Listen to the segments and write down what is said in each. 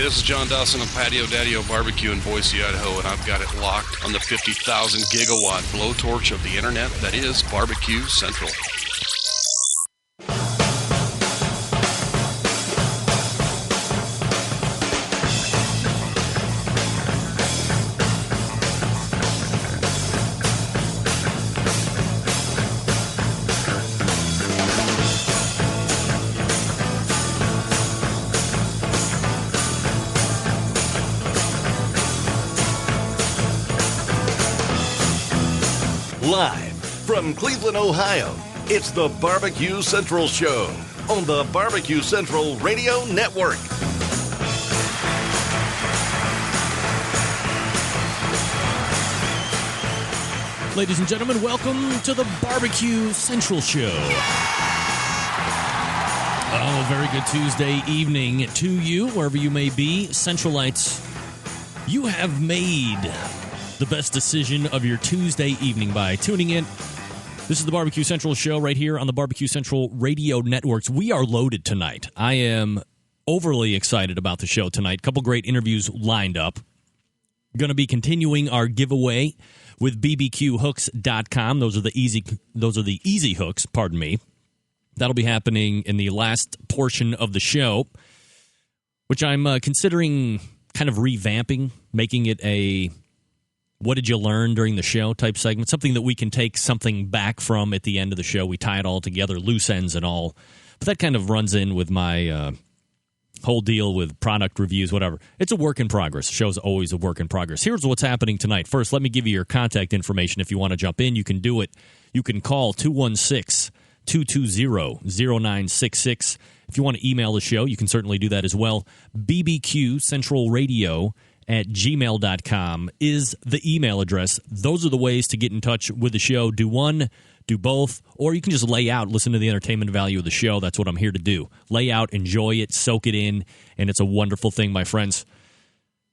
This is John Dawson of Patio Daddy-O Barbecue in Boise, Idaho, and I've got it locked on the 50,000 gigawatt blowtorch of the internet that is Barbecue Central. Live from Cleveland, Ohio, it's the Barbecue Central Show on the Barbecue Central Radio Network. Ladies and gentlemen, welcome to the Barbecue Central Show. Oh, very good Tuesday evening to you, wherever you may be. Centralites, you have made the best decision of your Tuesday evening by tuning in. This is the Barbecue Central Show right here on the Barbecue Central Radio Networks. We are loaded tonight. I am overly excited about the show tonight. Couple great interviews lined up. Going to be continuing our giveaway with bbqhooks.com. Those are the easy hooks, pardon me. That'll be happening in the last portion of the show, which I'm considering kind of revamping, making it a what did you learn during the show type segment, something that we can take something back from at the end of the show. We tie it all together, loose ends and all. But that kind of runs in with my whole deal with product reviews, whatever. It's a work in progress. The show's always a work in progress. Here's what's happening tonight. First, let me give you your contact information. If you want to jump in, you can do it. You can call 216-220-0966. If you want to email the show, you can certainly do that as well. bbqcentralradio@gmail.com is the email address. Those are the ways to get in touch with the show. Do one, do both, or you can just lay out, listen to the entertainment value of the show. That's what I'm here to do. Lay out, enjoy it, soak it in, and it's a wonderful thing, my friends.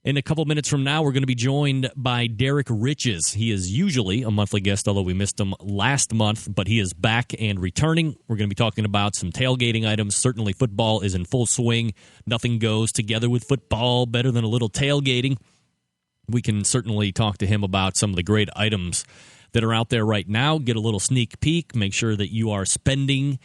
In a couple minutes from now, we're going to be joined by Derrick Riches. He is usually a monthly guest, although we missed him last month, but he is back and returning. We're going to be talking about some tailgating items. Certainly football is in full swing. Nothing goes together with football better than a little tailgating. We can certainly talk to him about some of the great items that are out there right now. Get a little sneak peek. Make sure that you are spending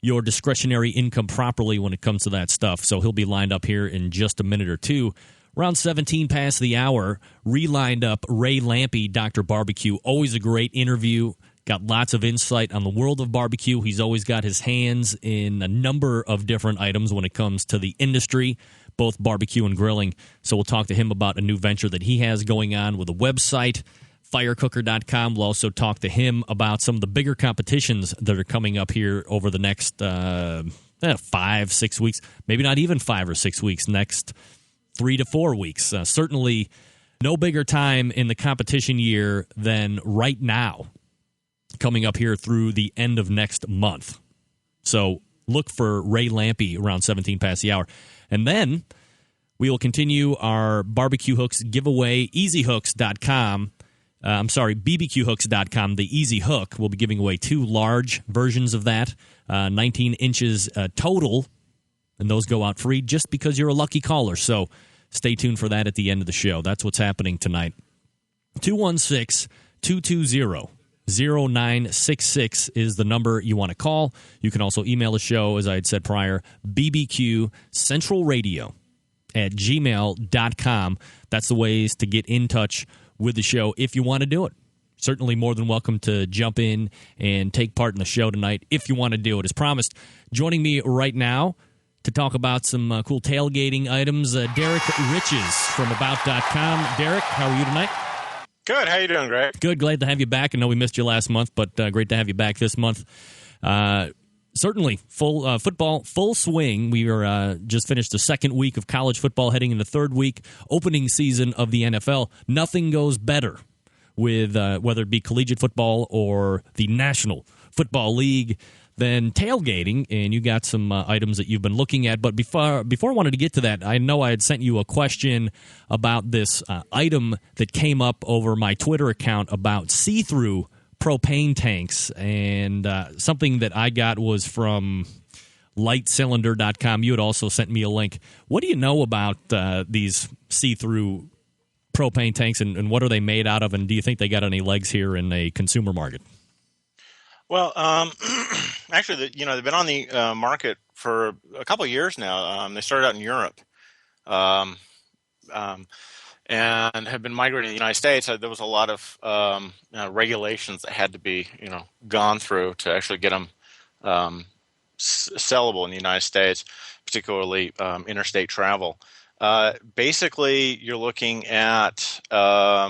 your discretionary income properly when it comes to that stuff. So he'll be lined up here in just a minute or two. Around 17 past the hour, re-lined up Ray Lampe, Dr. Barbecue. Always a great interview. Got lots of insight on the world of barbecue. He's always got his hands in a number of different items when it comes to the industry, both barbecue and grilling. So we'll talk to him about a new venture that he has going on with a website, firecooker.com. We'll also talk to him about some of the bigger competitions that are coming up here over the next 5-6 weeks, maybe not even 5 or 6 weeks, next 3 to 4 weeks. Certainly no bigger time in the competition year than right now, coming up here through the end of next month. So look for Ray Lampe around 17 past the hour. And then we will continue our barbecue hooks giveaway, easyhooks.com. bbqhooks.com, the Easy Hook. We'll be giving away 2 large versions of that, 19 inches total, and those go out free just because you're a lucky caller. So stay tuned for that at the end of the show. That's what's happening tonight. 216-220-0966 is the number you want to call. You can also email the show, as I had said prior, bbqcentralradio@gmail.com. That's the ways to get in touch with the show if you want to do it. Certainly more than welcome to jump in and take part in the show tonight if you want to do it. As promised, joining me right now to talk about some cool tailgating items, Derrick Riches from About.com. Derrick, how are you tonight? Good. How you doing, Greg? Good. Glad to have you back. I know we missed you last month, but great to have you back this month. Certainly, full football, full swing. We are just finished the second week of college football, heading into the third week, opening season of the NFL. Nothing goes better with whether it be collegiate football or the National Football League than tailgating, and you got some items that you've been looking at. But before I wanted to get to that, I know I had sent you a question about this item that came up over my Twitter account about see-through propane tanks, and something that I got was from lightcylinder.com. You had also sent me a link. What do you know about these see-through propane tanks, and what are they made out of, and do you think they got any legs here in a consumer market? Well, actually, they've been on the market for a couple of years now. They started out in Europe, and have been migrating to the United States. There was a lot of regulations that had to be, gone through to actually get them sellable in the United States, particularly interstate travel. Basically, you're looking at a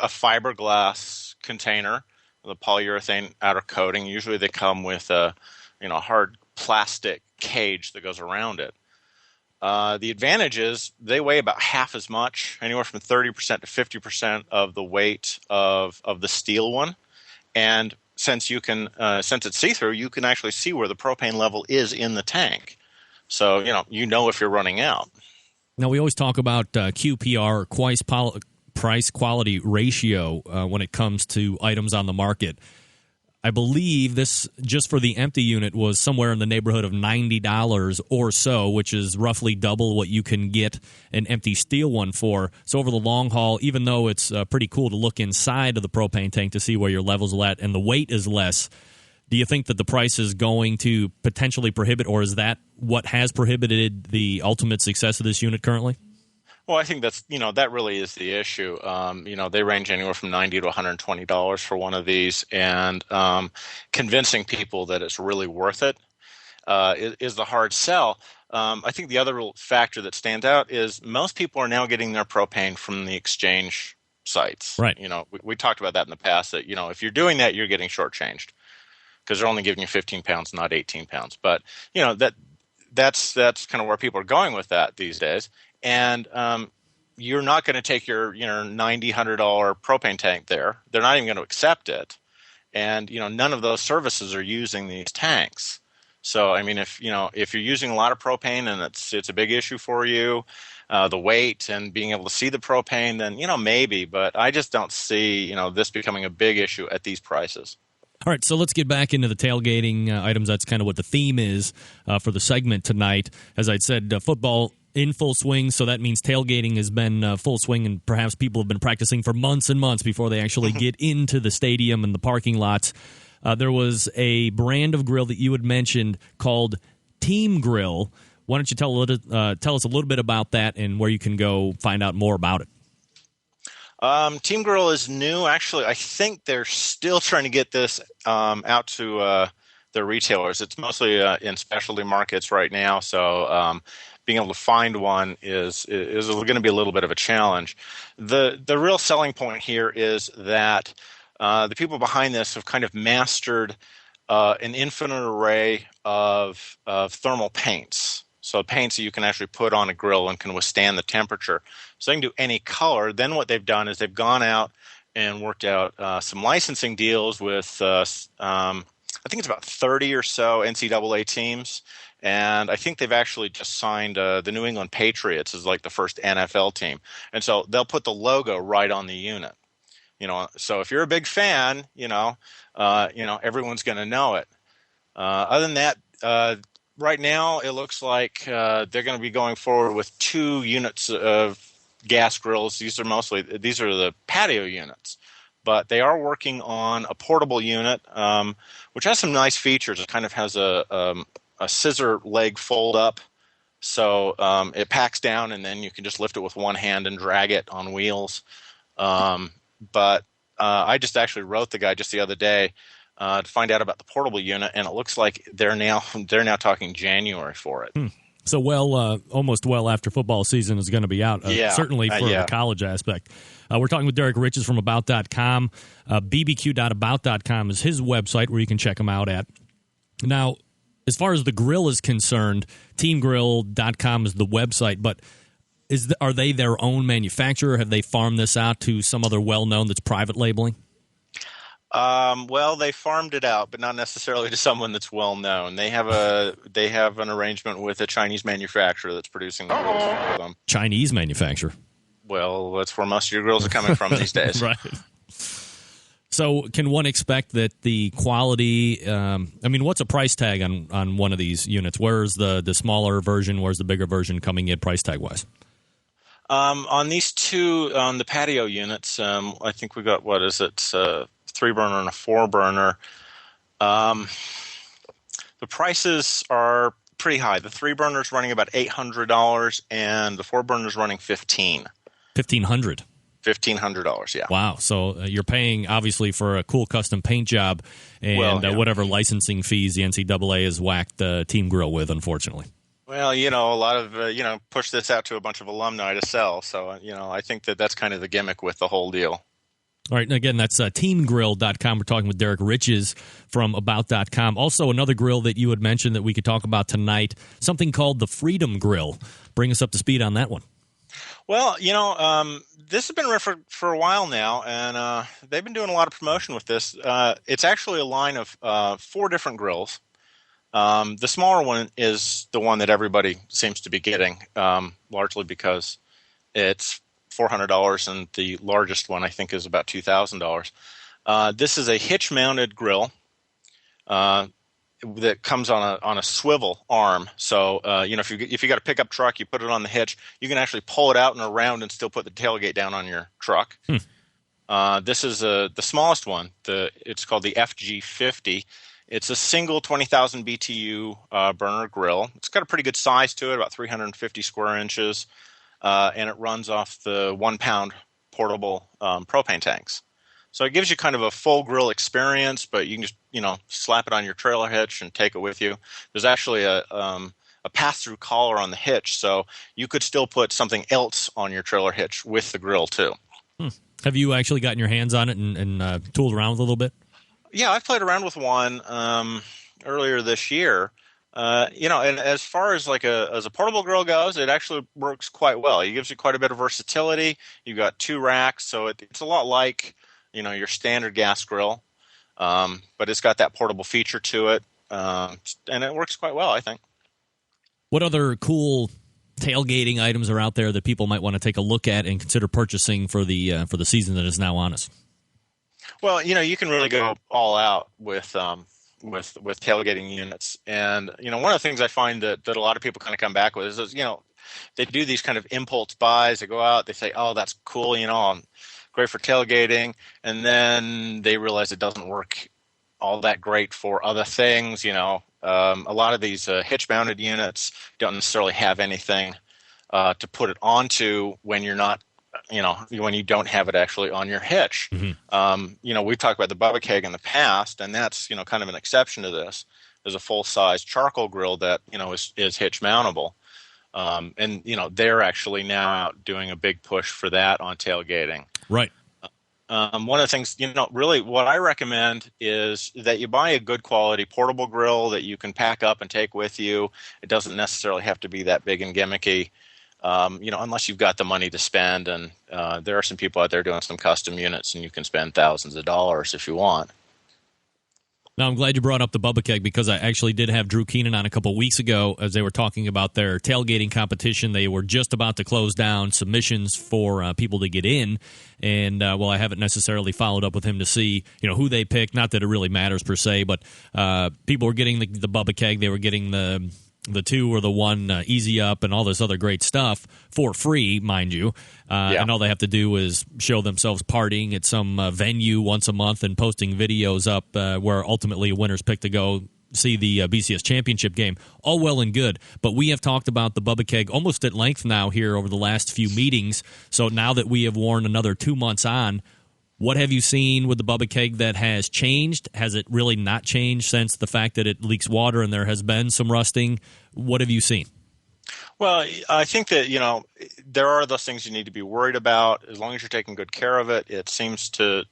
fiberglass container, the polyurethane outer coating. Usually they come with a hard plastic cage that goes around it. The advantage is they weigh about half as much, anywhere from 30% to 50% of the weight of the steel one. And since since it's see-through, you can actually see where the propane level is in the tank. So, if you're running out. Now, we always talk about QPR, price-quality ratio, when it comes to items on the market. I believe this, just for the empty unit, was somewhere in the neighborhood of $90 or so, which is roughly double what you can get an empty steel one for. So over the long haul, even though it's pretty cool to look inside of the propane tank to see where your levels are at and the weight is less, do you think that the price is going to potentially prohibit, or is that what has prohibited the ultimate success of this unit currently? Well, I think that really is the issue. They range anywhere from $90 to $120 for one of these, and convincing people that it's really worth it is the hard sell. I think the other factor that stands out is most people are now getting their propane from the exchange sites. Right. We talked about that in the past, that, if you're doing that, you're getting shortchanged because they're only giving you 15 pounds, not 18 pounds. But, that's kind of where people are going with that these days. And you're not going to take your $90, $100 propane tank there. They're not even going to accept it. And none of those services are using these tanks. So I mean, if you're using a lot of propane and it's a big issue for you, the weight and being able to see the propane, then maybe. But I just don't see this becoming a big issue at these prices. All right, so let's get back into the tailgating items. That's kind of what the theme is for the segment tonight. As I said, football in full swing, so that means tailgating has been full swing, and perhaps people have been practicing for months and months before they actually get into the stadium and the parking lots. There was a brand of grill that you had mentioned called Team Grill. Why don't you tell us a little bit about that and where you can go find out more about it? Team Grill is new. Actually, I think they're still trying to get this out to the retailers. It's mostly in specialty markets right now, so being able to find one is going to be a little bit of a challenge. The real selling point here is that the people behind this have kind of mastered an infinite array of thermal paints. So paints that you can actually put on a grill and can withstand the temperature. So they can do any color. Then what they've done is they've gone out and worked out some licensing deals with, I think it's about 30 or so NCAA teams. And I think they've actually just signed the New England Patriots as like the first NFL team. And so they'll put the logo right on the unit. So if you're a big fan, everyone's going to know it. Other than that, right now, it looks like they're going to be going forward with 2 units of gas grills. These are the patio units, but they are working on a portable unit, which has some nice features. It kind of has a scissor leg fold up, so it packs down, and then you can just lift it with one hand and drag it on wheels. But I just actually wrote the guy just the other day to find out about the portable unit, and it looks like they're now talking January for it. So almost after football season is going to be out, certainly for the college aspect. We're talking with Derrick Riches from About.com. bbq.about.com is his website where you can check him out at. Now, as far as the grill is concerned, teamgrill.com is the website, but are they their own manufacturer? Have they farmed this out to some other well-known that's private labeling? Well, they farmed it out, but not necessarily to someone that's well known. They have an arrangement with a Chinese manufacturer that's producing the grills for them. Chinese manufacturer. Well, that's where most of your grills are coming from these days. Right. So can one expect that the quality, what's a price tag on one of these units? Where's the smaller version? Where's the bigger version coming in price tag wise? On these two, on the patio units, I think we got, 3-burner and a 4-burner. The prices are pretty high. The 3-burner's running about $800 and the 4-burner's running $1,500. $1,500, yeah. Wow. So you're paying, obviously, for a cool custom paint job and whatever licensing fees the NCAA has whacked Team Grill with, unfortunately. Well, a lot of, push this out to a bunch of alumni to sell. So, I think that's kind of the gimmick with the whole deal. All right. And again, that's teamgrill.com. We're talking with Derrick Riches from about.com. Also, another grill that you had mentioned that we could talk about tonight, something called the Freedom Grill. Bring us up to speed on that one. Well, this has been around for a while now, and they've been doing a lot of promotion with this. It's actually a line of 4 different grills. The smaller one is the one that everybody seems to be getting, largely because it's $400, and the largest one I think is about $2,000. This is a hitch-mounted grill that comes on a swivel arm. So if you got a pickup truck, you put it on the hitch, you can actually pull it out and around and still put the tailgate down on your truck. This is the smallest one. It's called the FG50. It's a single 20,000 BTU burner grill. It's got a pretty good size to it, about 350 square inches, and it runs off the 1-pound portable propane tanks. So it gives you kind of a full grill experience, but you can just slap it on your trailer hitch and take it with you. There's actually a pass-through collar on the hitch, so you could still put something else on your trailer hitch with the grill too. Have you actually gotten your hands on it and tooled around with a little bit? Yeah, I've played around with one earlier this year. And as far as as a portable grill goes, it actually works quite well. It gives you quite a bit of versatility. You've got 2 racks, so it's a lot like your standard gas grill, but it's got that portable feature to it, and it works quite well, I think. What other cool tailgating items are out there that people might want to take a look at and consider purchasing for the season that is now on us? Well, you can really go all out with tailgating units, and one of the things I find that a lot of people kind of come back with is they do these kind of impulse buys. They go out, they say, "Oh, that's cool," great for tailgating, and then they realize it doesn't work all that great for other things. A lot of these hitch-mounted units don't necessarily have anything to put it onto when you're not, when you don't have it actually on your hitch. Mm-hmm. We've talked about the Bubba Keg in the past, and that's kind of an exception to this. There's a full-size charcoal grill that is hitch-mountable. And they're actually now out doing a big push for that on tailgating. Right. One of the things, really what I recommend is that you buy a good quality portable grill that you can pack up and take with you. It doesn't necessarily have to be that big and gimmicky, unless you've got the money to spend. And there are some people out there doing some custom units, and you can spend thousands of dollars if you want. Now, I'm glad you brought up the Bubba Keg because I actually did have Drew Keenan on a couple weeks ago as they were talking about their tailgating competition. They were just about to close down submissions for people to get in. And while I haven't necessarily followed up with him to see who they picked, not that it really matters per se, but people were getting the Bubba Keg. They were getting the 2 or the 1 Easy Up and all this other great stuff for free, mind you. And all they have to do is show themselves partying at some venue once a month and posting videos up where ultimately a winner's picked to go see the BCS championship game. All well and good, but we have talked about the Bubba Keg almost at length now here over the last few meetings. So now that we have worn another 2 months on, what have you seen with the Bubba Keg that has changed? Has it really not changed since the fact that it leaks water and there has been some rusting? What have you seen? Well, I think that, there are those things you need to be worried about. As long as you're taking good care of it, it seems to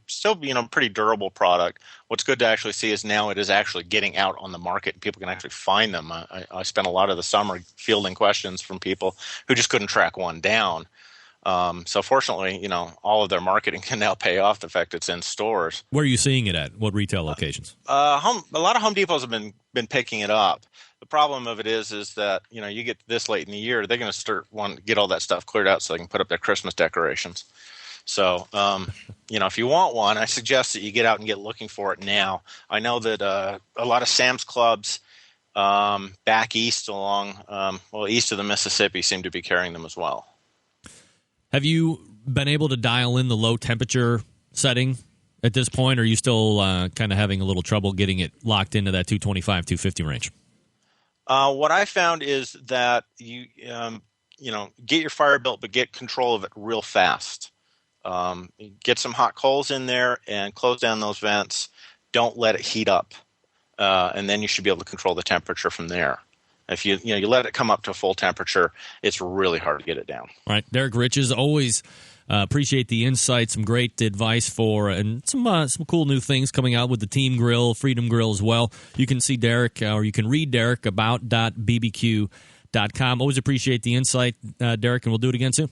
still be, a pretty durable product. What's good to actually see is now it is actually getting out on the market and people can actually find them. I spent a lot of the summer fielding questions from people who just couldn't track one down. So fortunately, all of their marketing can now pay off the fact it's in stores. Where are you seeing it at? What retail locations? A lot of Home Depots have been picking it up. The problem of it is that, you get this late in the year, they're going to start wanting to get all that stuff cleared out so they can put up their Christmas decorations. So, if you want one, I suggest that you get out and get looking for it now. I know that a lot of Sam's Clubs back east east of the Mississippi seem to be carrying them as well. Have you been able to dial in the low temperature setting at this point, or are you still kind of having a little trouble getting it locked into that 225, 250 range? What I found is that you get your fire built, but get control of it real fast. Get some hot coals in there and close down those vents. Don't let it heat up, and then you should be able to control the temperature from there. If you let it come up to full temperature, it's really hard to get it down. All right, Derrick Riches, always appreciate the insight, some great advice and some cool new things coming out with the Team Grill, Freedom Grill as well. You can see Derrick, or you can read Derrick about.bbq.com. Always appreciate the insight, Derrick, and we'll do it again soon.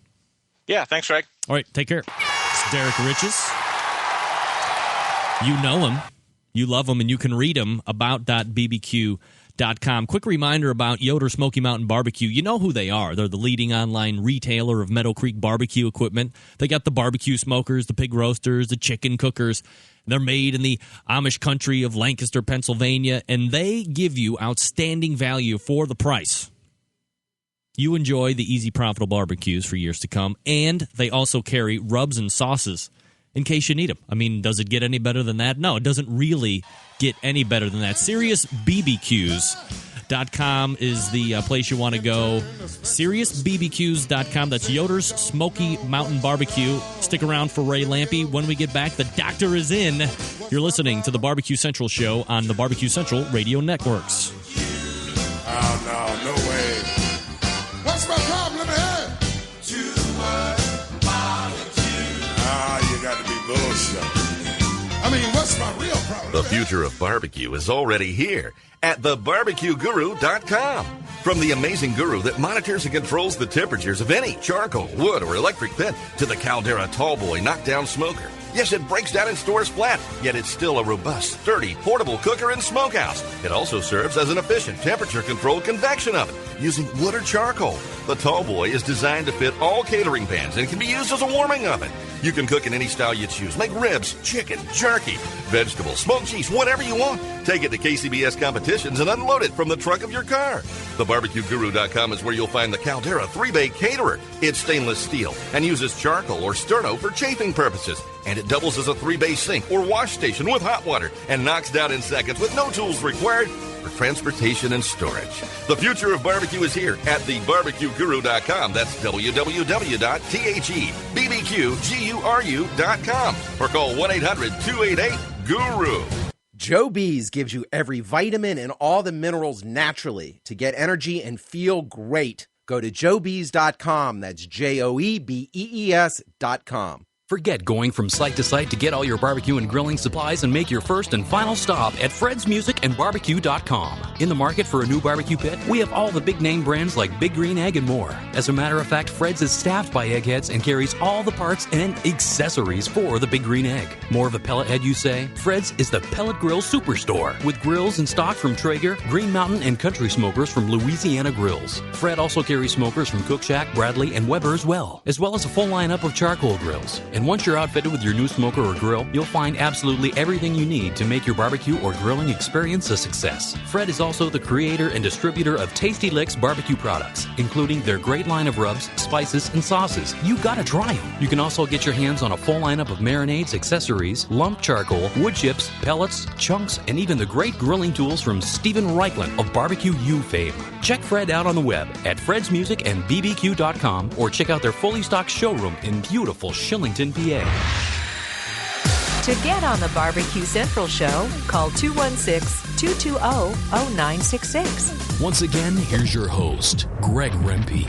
Yeah, thanks, Greg. All right, take care. It's Derrick Riches. You know him, you love him, and you can read him about.bbq.com. Quick reminder about Yoder Smoky Mountain Barbecue. You know who they are. They're the leading online retailer of Meadow Creek barbecue equipment. They got the barbecue smokers, the pig roasters, the chicken cookers. They're made in the Amish country of Lancaster, Pennsylvania, and they give you outstanding value for the price. You enjoy the easy, profitable barbecues for years to come, and they also carry rubs and sauces in case you need them. I mean, does it get any better than that? No, it doesn't really get any better than that. SeriousBBQs.com is the place you want to go. SeriousBBQs.com. That's Yoder's Smoky Mountain Barbecue. Stick around for Ray Lampy. When we get back, the doctor is in. You're listening to the Barbecue Central Show on the Barbecue Central Radio Networks. Oh, no way. What's my problem? Let me hear. Too much barbecue. You got to be bullshit. I mean, what's my real problem? The future of barbecue is already here at thebarbecueguru.com. From the amazing guru that monitors and controls the temperatures of any charcoal, wood, or electric pit to the Caldera Tallboy knockdown smoker. Yes, it breaks down and stores flat, yet it's still a robust, sturdy, portable cooker and smokehouse. It also serves as an efficient temperature-controlled convection oven using wood or charcoal. The Tallboy is designed to fit all catering pans and can be used as a warming oven. You can cook in any style you choose. Make ribs, chicken, jerky, vegetables, smoked cheese, whatever you want. Take it to KCBS competitions and unload it from the trunk of your car. TheBarbecueGuru.com is where you'll find the Caldera 3-Bay Caterer. It's stainless steel and uses charcoal or sterno for chafing purposes. And it doubles as a 3-bay sink or wash station with hot water and knocks down in seconds with no tools required for transportation and storage. The future of barbecue is here at thebarbecueguru.com. That's www.thebbqguru.com or call 1-800-288-GURU. Joe Bees gives you every vitamin and all the minerals naturally to get energy and feel great. Go to joebees.com. That's JOEBEES.com. Forget going from site to site to get all your barbecue and grilling supplies and make your first and final stop at fredsmusicandbarbecue.com. In the market for a new barbecue pit, we have all the big name brands like Big Green Egg and more. As a matter of fact, Fred's is staffed by eggheads and carries all the parts and accessories for the Big Green Egg. More of a pellet head, you say? Fred's is the pellet grill superstore with grills in stock from Traeger, Green Mountain, and Country Smokers from Louisiana Grills. Fred also carries smokers from Cook Shack, Bradley, and Weber as well as a full lineup of charcoal grills. And once you're outfitted with your new smoker or grill, you'll find absolutely everything you need to make your barbecue or grilling experience a success. Fred is also the creator and distributor of Tasty Licks barbecue products, including their great line of rubs, spices, and sauces. You gotta try them. You can also get your hands on a full lineup of marinades, accessories, lump charcoal, wood chips, pellets, chunks, and even the great grilling tools from Stephen Reichland of Barbecue U fame. Check Fred out on the web at fredsmusicandbbq.com or check out their fully stocked showroom in beautiful Shillington, PA. To get on the Barbecue Central Show, call 216-220-0966. Once again, here's your host, Greg Rempe.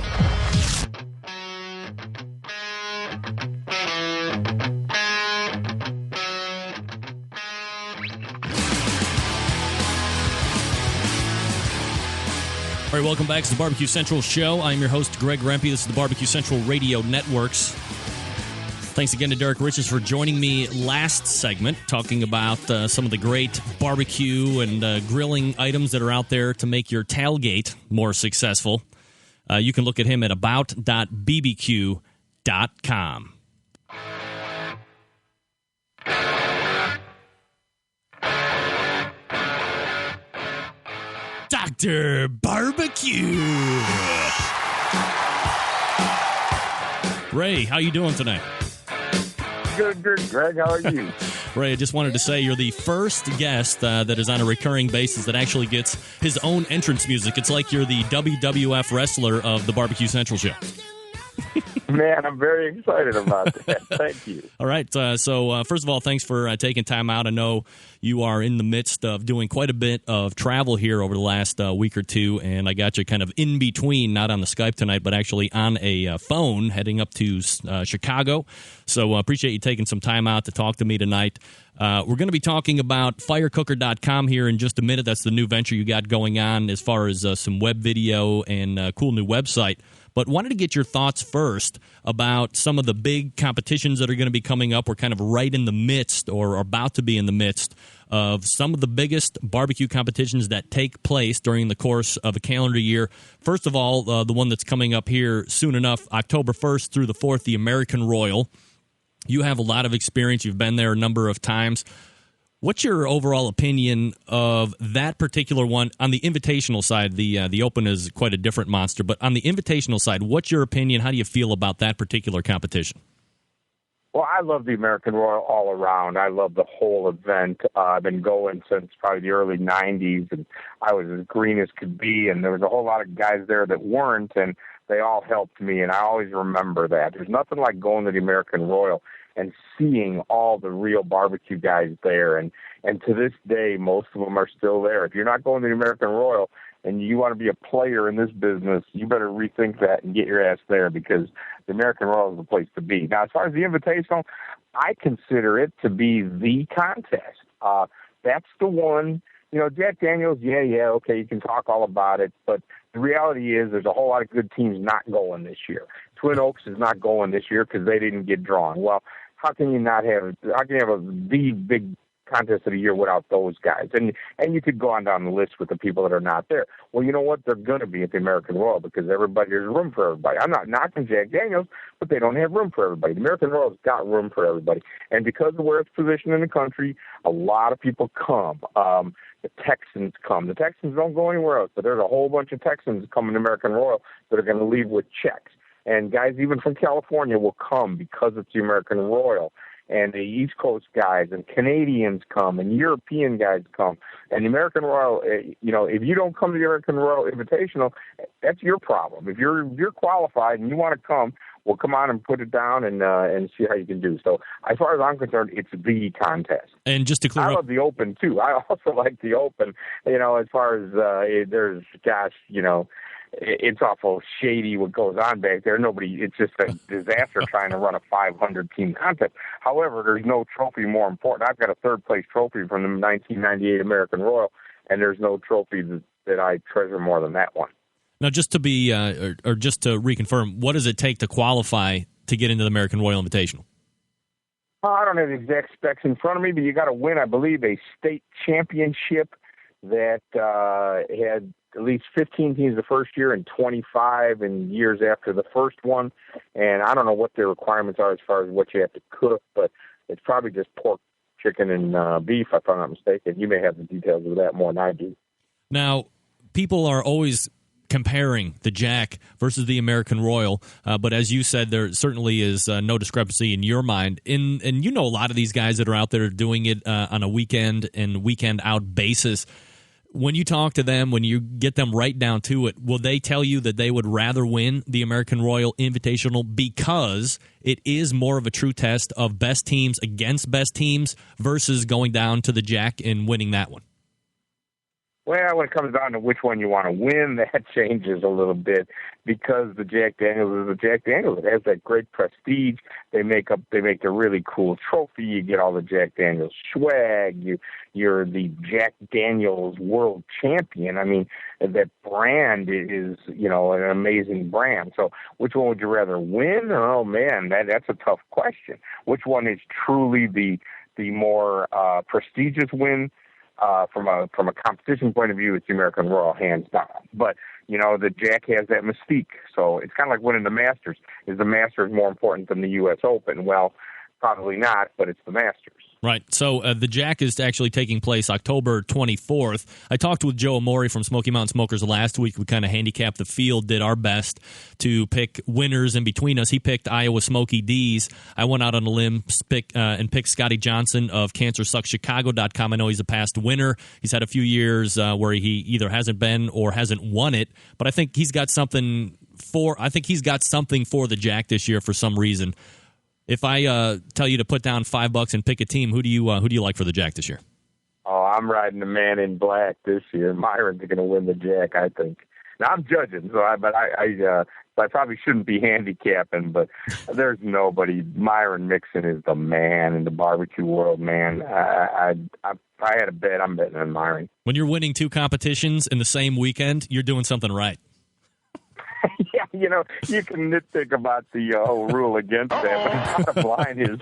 All right, welcome back to the Barbecue Central Show. I'm your host, Greg Rempe. This is the Barbecue Central Radio Networks. Thanks again to Derrick Riches for joining me last segment, talking about some of the great barbecue and grilling items that are out there to make your tailgate more successful. You can look at him at about.bbq.com. Dr. Barbecue. Ray, how you doing tonight? Good, Greg. How are you? Ray, I just wanted to say you're the first guest that is on a recurring basis that actually gets his own entrance music. It's like you're the WWF wrestler of the Barbecue Central show. Man, I'm very excited about that. Thank you. All right. So first of all, thanks for taking time out. I know you are in the midst of doing quite a bit of travel here over the last week or two, and I got you kind of in between, not on the Skype tonight, but actually on a phone heading up to Chicago. So appreciate you taking some time out to talk to me tonight. We're going to be talking about firecooker.com here in just a minute. That's the new venture you got going on as far as some web video and a cool new website. But wanted to get your thoughts first about some of the big competitions that are going to be coming up. We're kind of right in the midst or about to be in the midst of some of the biggest barbecue competitions that take place during the course of a calendar year. First of all, the one that's coming up here soon enough, October 1st through the 4th, the American Royal. You have a lot of experience. You've been there a number of times. What's your overall opinion of that particular one? On the invitational side, the Open is quite a different monster, but on the invitational side, what's your opinion? How do you feel about that particular competition? Well, I love the American Royal all around. I love the whole event. I've been going since probably the early 90s, and I was as green as could be, and there was a whole lot of guys there that weren't, and they all helped me, and I always remember that. There's nothing like going to the American Royal and seeing all the real barbecue guys there. And to this day, most of them are still there. If you're not going to the American Royal and you want to be a player in this business, you better rethink that and get your ass there, because the American Royal is the place to be. Now, as far as the Invitational, I consider it to be the contest. That's the one. You know, Jack Daniels, okay, you can talk all about it, but the reality is there's a whole lot of good teams not going this year. Twin Oaks is not going this year because they didn't get drawn. Well, how can you have the big contest of the year without those guys? And you could go on down the list with the people that are not there. Well, you know what? They're going to be at the American Royal because there's room for everybody. I'm not knocking Jack Daniels, but they don't have room for everybody. The American Royal's got room for everybody. And because of where it's positioned in the country, a lot of people come. The Texans come. The Texans don't go anywhere else, but there's a whole bunch of Texans coming to American Royal that are going to leave with checks. And guys even from California will come because it's the American Royal. And the East Coast guys and Canadians come and European guys come. And the American Royal, if you don't come to the American Royal Invitational, that's your problem. If you're qualified and you want to come, well, come on and put it down and see how you can do. So as far as I'm concerned, it's the contest. And just to clear I up, love the Open, too. I also like the Open, as far as there's, it's awful shady what goes on back there. It's just a disaster trying to run a 500-team contest. However, there's no trophy more important. I've got a third-place trophy from the 1998 American Royal, and there's no trophy that I treasure more than that one. Now, just to be, or just to reconfirm, what does it take to qualify to get into the American Royal Invitational? I don't have the exact specs in front of me, but you got to win, I believe, a state championship that had at least 15 teams the first year and 25 in years after the first one. And I don't know what their requirements are as far as what you have to cook, but it's probably just pork, chicken, and beef, if I'm not mistaken. You may have the details of that more than I do. Now, people are always comparing the Jack versus the American Royal, but as you said, there certainly is no discrepancy in your mind. And you know a lot of these guys that are out there doing it on a weekend and weekend out basis. When you talk to them, when you get them right down to it, will they tell you that they would rather win the American Royal Invitational because it is more of a true test of best teams against best teams versus going down to the Jack and winning that one? Well, when it comes down to which one you want to win, that changes a little bit because the Jack Daniels is the Jack Daniels. It has that great prestige. They make a really cool trophy. You get all the Jack Daniels swag. You're the Jack Daniels world champion. I mean, that brand is, an amazing brand. So which one would you rather win? Oh man, that's a tough question. Which one is truly the more prestigious win? From a competition point of view, it's the American Royal, hands down. But, the Jack has that mystique. So it's kind of like winning the Masters. Is the Masters more important than the U.S. Open? Well, Probably not, but it's the Masters. Right. So the Jack is actually taking place October 24th. I talked with Joe Amori from Smoky Mountain Smokers last week. We kind of handicapped the field, did our best to pick winners in between us. He picked Iowa Smoky D's. I went out on a limb and picked Scotty Johnson of CancerSucksChicago.com. I know he's a past winner. He's had a few years where he either hasn't been or hasn't won it, but I think he's got something for the Jack this year for some reason. If I tell you to put down $5 and pick a team, who do you like for the Jack this year? Oh, I'm riding the man in black this year. Myron's going to win the Jack, I think. Now I'm judging, so I probably shouldn't be handicapping, but there's nobody. Myron Mixon is the man in the barbecue world, man. If I had a bet, I'm betting on Myron. When you're winning two competitions in the same weekend, you're doing something right. Yeah, you can nitpick about the whole rule against that, but the bottom line is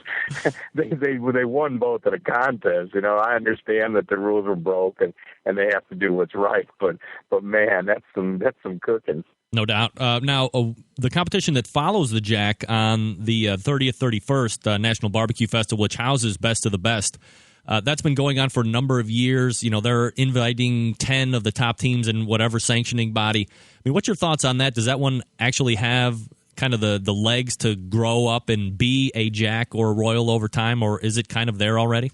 they won both at a contest. I understand that the rules were broke and they have to do what's right, but man, that's some cooking. No doubt. Now, the competition that follows the Jack on the 30th, 31st National Barbecue Festival, which houses Best of the Best, that's been going on for a number of years. They're inviting 10 of the top teams in whatever sanctioning body. I mean, what's your thoughts on that? Does that one actually have kind of the legs to grow up and be a Jack or a Royal over time, or is it kind of there already?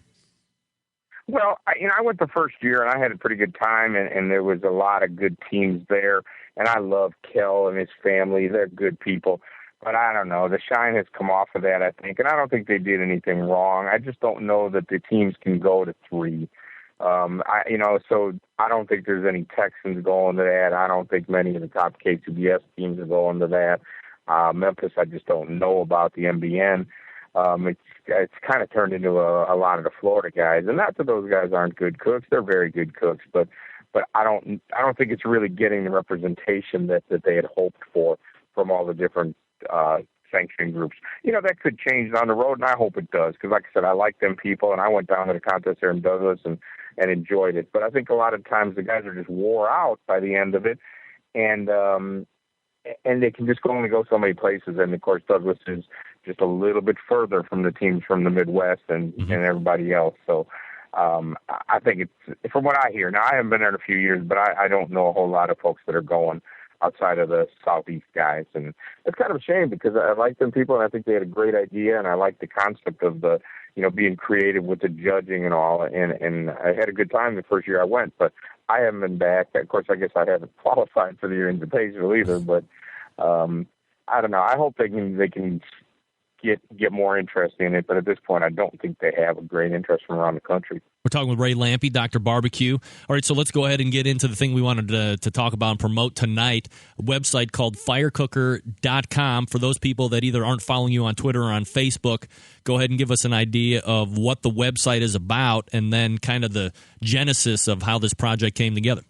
Well, I went the first year, and I had a pretty good time, and there was a lot of good teams there, and I love Kel and his family. They're good people. But I don't know. The shine has come off of that, I think, and I don't think they did anything wrong. I just don't know that the teams can go to 3. So I don't think there's any Texans going to that. I don't think many of the top KCBS teams are going to that. Memphis, I just don't know about the MBN. It's kind of turned into a lot of the Florida guys, and not that those guys aren't good cooks. They're very good cooks, but I don't think it's really getting the representation that they had hoped for from all the different sanctioning groups. That could change down the road, and I hope it does, because like I said, I like them people, and I went down to the contest there in Douglas and enjoyed it. But I think a lot of times the guys are just wore out by the end of it, and they can just only go so many places. And of course, Douglas is just a little bit further from the teams from the Midwest and everybody else. So I think it's, from what I hear, now I haven't been there in a few years, but I don't know a whole lot of folks that are going outside of the Southeast guys. And it's kind of a shame, because I like them people, and I think they had a great idea, and I like the concept of the, being creative with the judging and all, and I had a good time the first year I went, but I haven't been back. Of course, I guess I haven't qualified for the Invitational either, but I don't know. I hope they can get more interest in it, but at this point, I don't think they have a great interest from around the country. We're talking with Ray Lampe, Dr. Barbecue. All right, so let's go ahead and get into the thing we wanted to talk about and promote tonight, a website called firecooker.com. For those people that either aren't following you on Twitter or on Facebook, go ahead and give us an idea of what the website is about, and then kind of the genesis of how this project came together.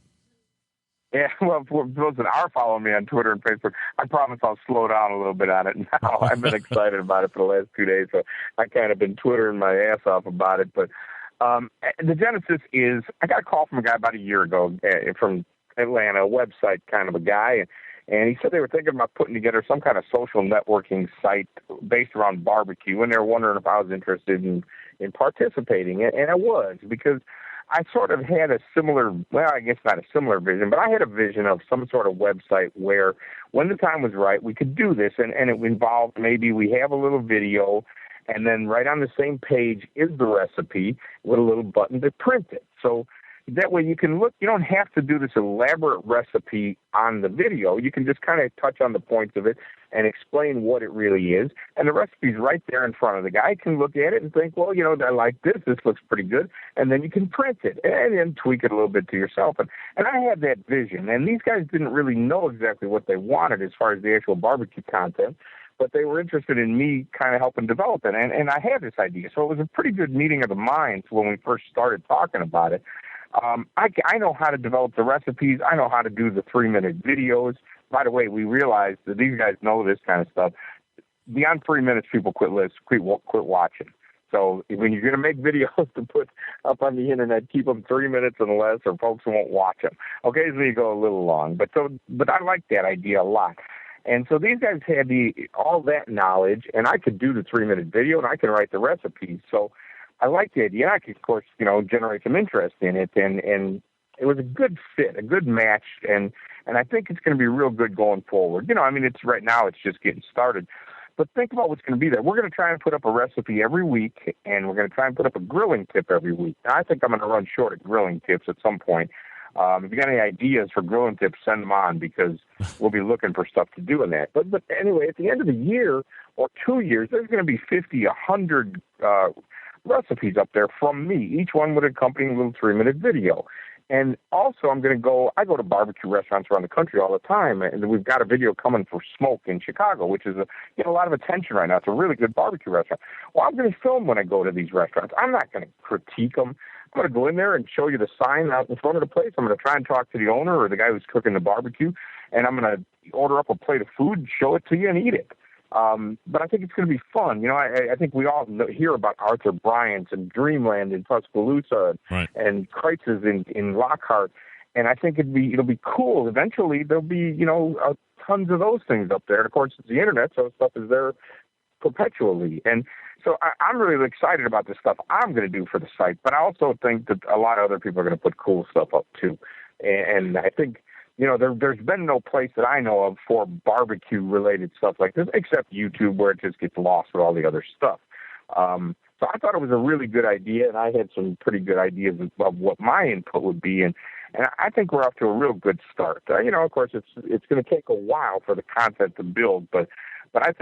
Yeah, well, for those that are following me on Twitter and Facebook, I promise I'll slow down a little bit on it now. I've been excited about it for the last 2 days, so I kind of been Twittering my ass off about it. But the genesis is, I got a call from a guy about a year ago from Atlanta, a website kind of a guy, and he said they were thinking about putting together some kind of social networking site based around barbecue, and they were wondering if I was interested in participating. And I was, because I sort of had a similar, well, I guess not a similar vision, but I had a vision of some sort of website where when the time was right, we could do this. And it involved, maybe we have a little video, and then right on the same page is the recipe with a little button to print it. So that way you can look, you don't have to do this elaborate recipe on the video. You can just kind of touch on the points of it and explain what it really is. And the recipe's right there in front of the guy. Can look at it and think, well, I like this. This looks pretty good. And then you can print it and then tweak it a little bit to yourself. And I had that vision. And these guys didn't really know exactly what they wanted as far as the actual barbecue content, but they were interested in me kind of helping develop it. And I had this idea. So it was a pretty good meeting of the minds when we first started talking about it. I know how to develop the recipes. I know how to do the 3-minute videos. By the way, we realized that these guys know this kind of stuff. Beyond 3 minutes, people quit watching. So when you're going to make videos to put up on the internet, keep them 3 minutes and less, or folks won't watch them. Occasionally you go a little long, but I like that idea a lot. And so these guys had all that knowledge, and I could do the 3-minute video, and I can write the recipes. So I liked the idea. I could, of course, generate some interest in it, and it was a good fit, a good match, and I think it's going to be real good going forward. It's right now, it's just getting started. But think about what's going to be there. We're going to try and put up a recipe every week, and we're going to try and put up a grilling tip every week. Now, I think I'm going to run short of grilling tips at some point. If you got any ideas for grilling tips, send them on, because we'll be looking for stuff to do in that. But anyway, at the end of the year or 2 years, there's going to be 50, 100 recipes up there from me, each one with an accompanying little 3-minute video. And also, I go to barbecue restaurants around the country all the time, and we've got a video coming for Smoke in Chicago, which is a lot of attention right now. It's a really good barbecue restaurant. Well, I'm going to film when I go to these restaurants. I'm not going to critique them. I'm going to go in there and show you the sign out in front of the place. I'm going to try and talk to the owner or the guy who's cooking the barbecue, and I'm going to order up a plate of food, show it to you, and eat it. But I think it's going to be fun. I think we all hear about Arthur Bryant's and Dreamland in Tuscaloosa, right, and Kreitz's in Lockhart, and I think it'll be cool. Eventually, there'll be tons of those things up there. And of course, it's the internet, so stuff is there perpetually. And so I'm really excited about the stuff I'm going to do for the site. But I also think that a lot of other people are going to put cool stuff up too. And I think, there's been no place that I know of for barbecue-related stuff like this, except YouTube, where it just gets lost with all the other stuff. So I thought it was a really good idea, and I had some pretty good ideas of what my input would be, and I think we're off to a real good start. Of course, it's going to take a while for the content to build, but I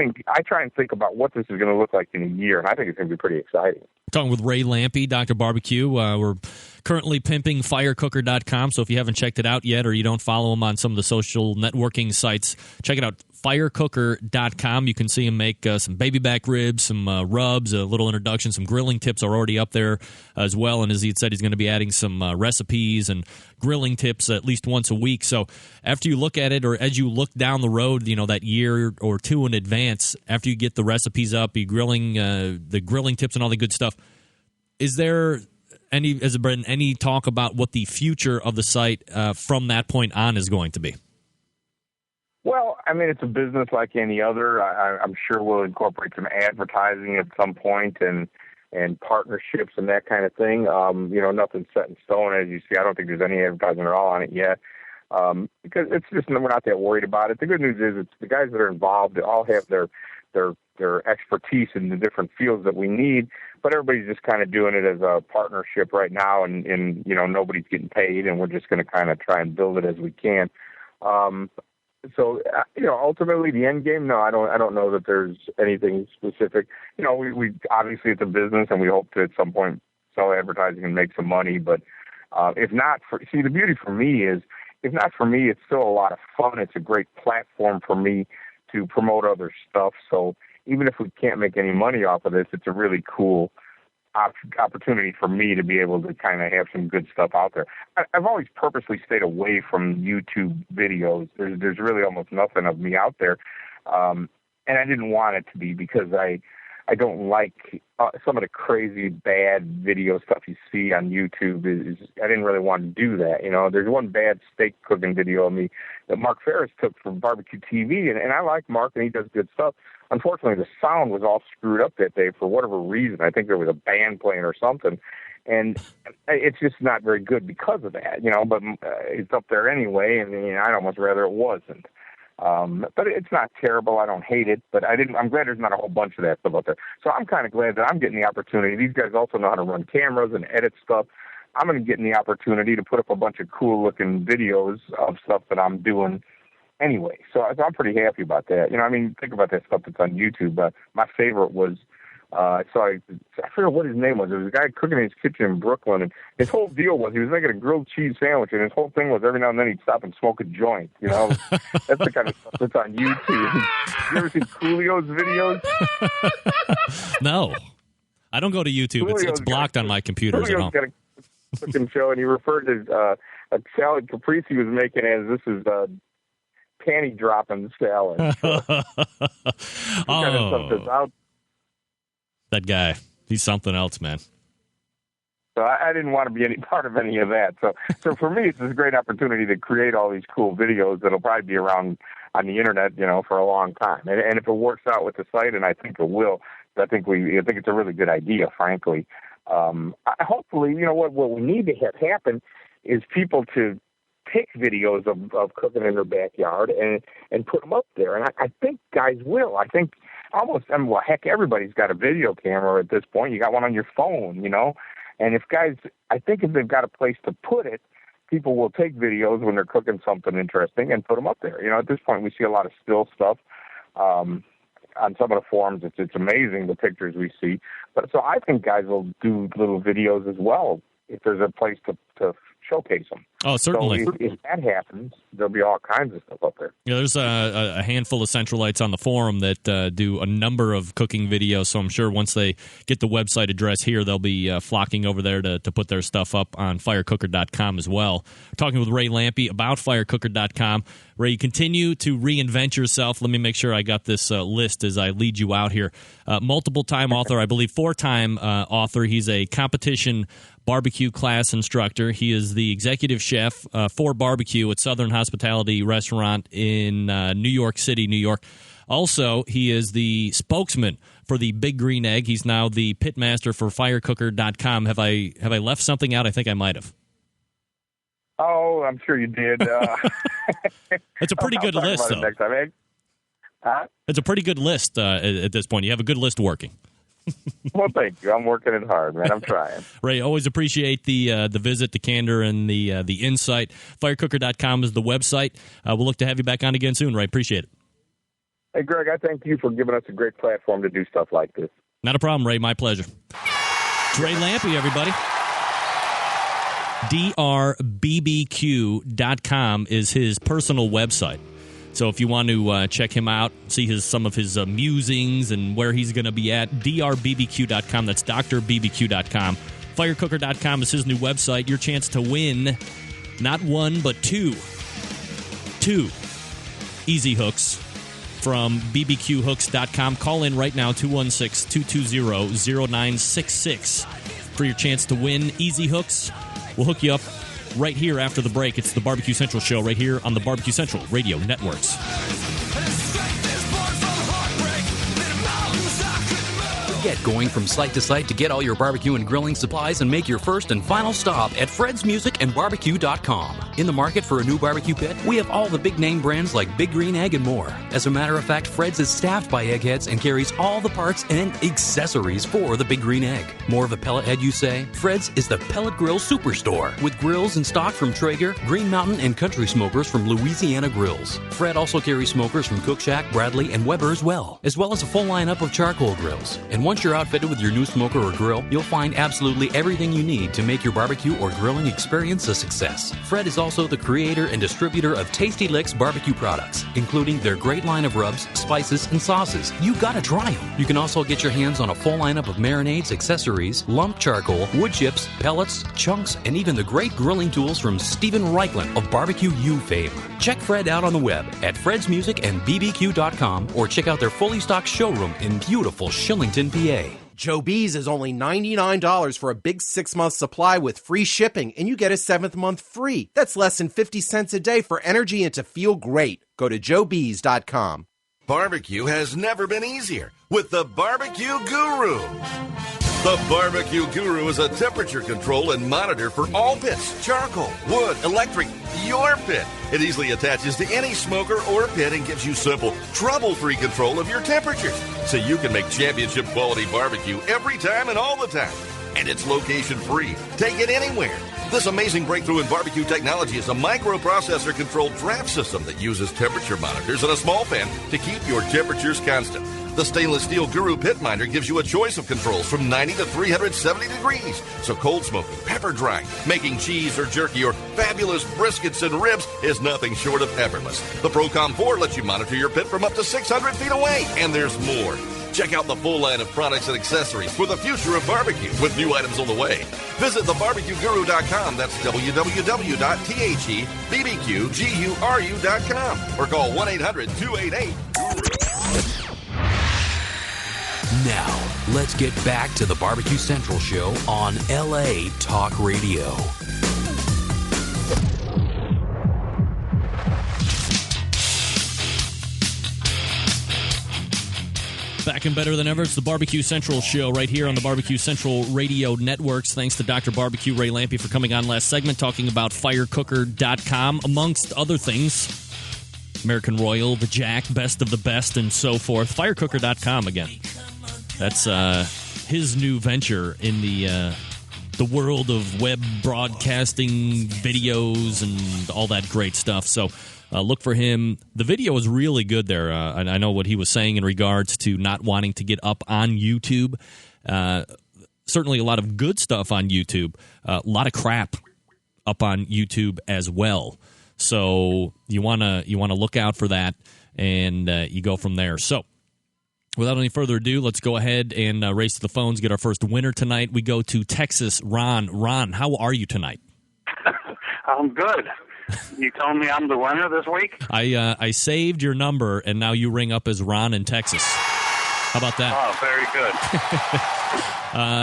try and think about what this is going to look like in a year, and I think it's going to be pretty exciting. Talking with Ray Lampe, Dr. Barbecue. We're currently pimping firecooker.com, so if you haven't checked it out yet or you don't follow him on some of the social networking sites, check it out, firecooker.com. You can see him make some baby back ribs, some rubs, a little introduction, some grilling tips are already up there as well, and as he had said, he's going to be adding some recipes and grilling tips at least once a week. So after you look at it, or as you look down the road, that year or two in advance, after you get the recipes up, the grilling tips and all the good stuff, has there been any talk about what the future of the site from that point on is going to be? Well, it's a business like any other. I'm sure we'll incorporate some advertising at some point and partnerships and that kind of thing. Nothing's set in stone, as you see. I don't think there's any advertising at all on it yet, because it's just, we're not that worried about it. The good news is it's the guys that are involved, they all have their expertise in the different fields that we need, but everybody's just kind of doing it as a partnership right now, and nobody's getting paid, and we're just going to kind of try and build it as we can. So ultimately the end game, no, I don't know that there's anything specific. We obviously, it's a business, and we hope to at some point sell advertising and make some money, but if not, the beauty for me is, if not for me, it's still a lot of fun. It's a great platform for me to promote other stuff. So even if we can't make any money off of this, it's a really cool opportunity for me to be able to kind of have some good stuff out there. I've always purposely stayed away from YouTube videos. There's really almost nothing of me out there. And I didn't want it to be, because I don't like some of the crazy bad video stuff you see on YouTube. I didn't really want to do that. There's one bad steak cooking video of me that Mark Ferris took from Barbecue TV, and I like Mark, and he does good stuff. Unfortunately, the sound was all screwed up that day for whatever reason. I think there was a band playing or something, and it's just not very good because of that, but it's up there anyway, and I'd almost rather it wasn't. But it's not terrible. I don't hate it, but I'm glad there's not a whole bunch of that stuff out there. So I'm kind of glad that I'm getting the opportunity. These guys also know how to run cameras and edit stuff. I'm going to get the opportunity to put up a bunch of cool looking videos of stuff that I'm doing anyway. So I'm pretty happy about that. Think about that stuff that's on YouTube. My favorite was, I forget what his name was. There was a guy cooking in his kitchen in Brooklyn, and his whole deal was he was making a grilled cheese sandwich, and his whole thing was every now and then he'd stop and smoke a joint. That's the kind of stuff that's on YouTube. You ever seen Coolio's videos? No. I don't go to YouTube. It's blocked on my computers at home. Got a cooking show, and he referred to a salad caprese he was making as, this is panty dropping salad. Kind of stuff that's out. That guy, he's something else, man. So I didn't want to be any part of any of that. So for me, it's this great opportunity to create all these cool videos that'll probably be around, on the internet, for a long time. And if it works out with the site, and I think it will, I think it's a really good idea, frankly. Hopefully, what we need to have happen is people to take videos of cooking in their backyard and put them up there. And I think guys will. I think heck, everybody's got a video camera at this point. You got one on your phone, And if they've got a place to put it, people will take videos when they're cooking something interesting and put them up there. At this point, we see a lot of still stuff on some of the forums. It's amazing the pictures we see. But so I think guys will do little videos as well if there's a place to showcase them. Oh, certainly. So if that happens, there'll be all kinds of stuff up there. Yeah, there's a handful of Centralites on the forum that do a number of cooking videos, so I'm sure once they get the website address here, they'll be flocking over there to put their stuff up on firecooker.com as well. We're talking with Ray Lampe about firecooker.com. Ray, you continue to reinvent yourself. Let me make sure I got this list as I lead you out here. Multiple-time author, I believe 4-time author. He's a competition barbecue class instructor. He is the executive chef for barbecue at Southern Hospitality Restaurant in New York City, New York. Also, he is the spokesman for the Big Green Egg. He's now the pitmaster for firecooker.com. Have I left something out? I think I might have. Oh, I'm sure you did. It's a pretty good list, though. Next time, eh? Huh? It's a pretty good list at this point. You have a good list working. Well, thank you. I'm working it hard, man. I'm trying. Ray, always appreciate the visit, the candor, and the insight. Firecooker.com is the website. We'll look to have you back on again soon, Ray. Appreciate it. Hey, Greg, I thank you for giving us a great platform to do stuff like this. Not a problem, Ray. My pleasure. It's Ray Lampe, everybody. drbbq.com is his personal website. So if you want to check him out, see some of his musings and where he's going to be at, drbbq.com. That's drbbq.com. Firecooker.com is his new website. Your chance to win not one, but two easy hooks from bbqhooks.com. Call in right now, 216-220-0966 for your chance to win easy hooks. We'll hook you up right here after the break. It's the Barbecue Central Show right here on the Barbecue Central Radio Networks. Get going from site to site to get all your barbecue and grilling supplies and make your first and final stop at fredsmusicandbarbecue.com. In the market for a new barbecue pit, we have all the big name brands like Big Green Egg and more. As a matter of fact, Fred's is staffed by eggheads and carries all the parts and accessories for the Big Green Egg. More of a pellet head, you say? Fred's is the pellet grill superstore with grills in stock from Traeger, Green Mountain, and Country Smokers from Louisiana Grills. Fred also carries smokers from Cook Shack, Bradley, and Weber as well as a full lineup of charcoal grills. And once you're outfitted with your new smoker or grill, you'll find absolutely everything you need to make your barbecue or grilling experience a success. Fred is also the creator and distributor of Tasty Licks barbecue products, including their great line of rubs, spices, and sauces. You gotta try them. You can also get your hands on a full lineup of marinades, accessories, lump charcoal, wood chips, pellets, chunks, and even the great grilling tools from Stephen Reichland of Barbecue U fame. Check Fred out on the web at fredsmusicandbbq.com or check out their fully stocked showroom in beautiful Shillington, PA. Joe B's is only $99 for a big 6-month supply with free shipping, and you get a 7th month free. That's less than 50 cents a day for energy and to feel great. Go to joeb's.com. Barbecue has never been easier with the Barbecue Guru. The Barbecue Guru is a temperature control and monitor for all pits, charcoal, wood, electric, your pit. It easily attaches to any smoker or pit and gives you simple, trouble-free control of your temperatures so you can make championship quality barbecue every time and all the time. And it's location-free. Take it anywhere. This amazing breakthrough in barbecue technology is a microprocessor-controlled draft system that uses temperature monitors and a small fan to keep your temperatures constant. The stainless steel Guru Pit Minder gives you a choice of controls from 90 to 370 degrees. So cold smoking, pepper drying, making cheese or jerky, or fabulous briskets and ribs is nothing short of effortless. The Procom 4 lets you monitor your pit from up to 600 feet away. And there's more. Check out the full line of products and accessories for the future of barbecue with new items on the way. Visit thebarbecueguru.com. That's www.thebbqguru.com or call 1-800-288-GURU. Now, let's get back to the Barbecue Central Show on LA Talk Radio. Back and better than ever. It's the Barbecue Central show right here on the Barbecue Central Radio Networks. Thanks to Dr. Barbecue Ray Lampe for coming on last segment, talking about firecooker.com, amongst other things. American Royal, the Jack, best of the best, and so forth. Firecooker.com again. That's his new venture in the world of web broadcasting, videos, and all that great stuff. So look for him. The video is really good there. And I know what he was saying in regards to not wanting to get up on YouTube. Certainly a lot of good stuff on YouTube. A lot of crap up on YouTube as well. So you wanna look out for that, and you go from there. So without any further ado, let's go ahead and race to the phones, get our first winner tonight. We go to Texas. Ron, how are you tonight? I'm good. You told me I'm the winner this week? I saved your number, and now you ring up as Ron in Texas. How about that? Oh, very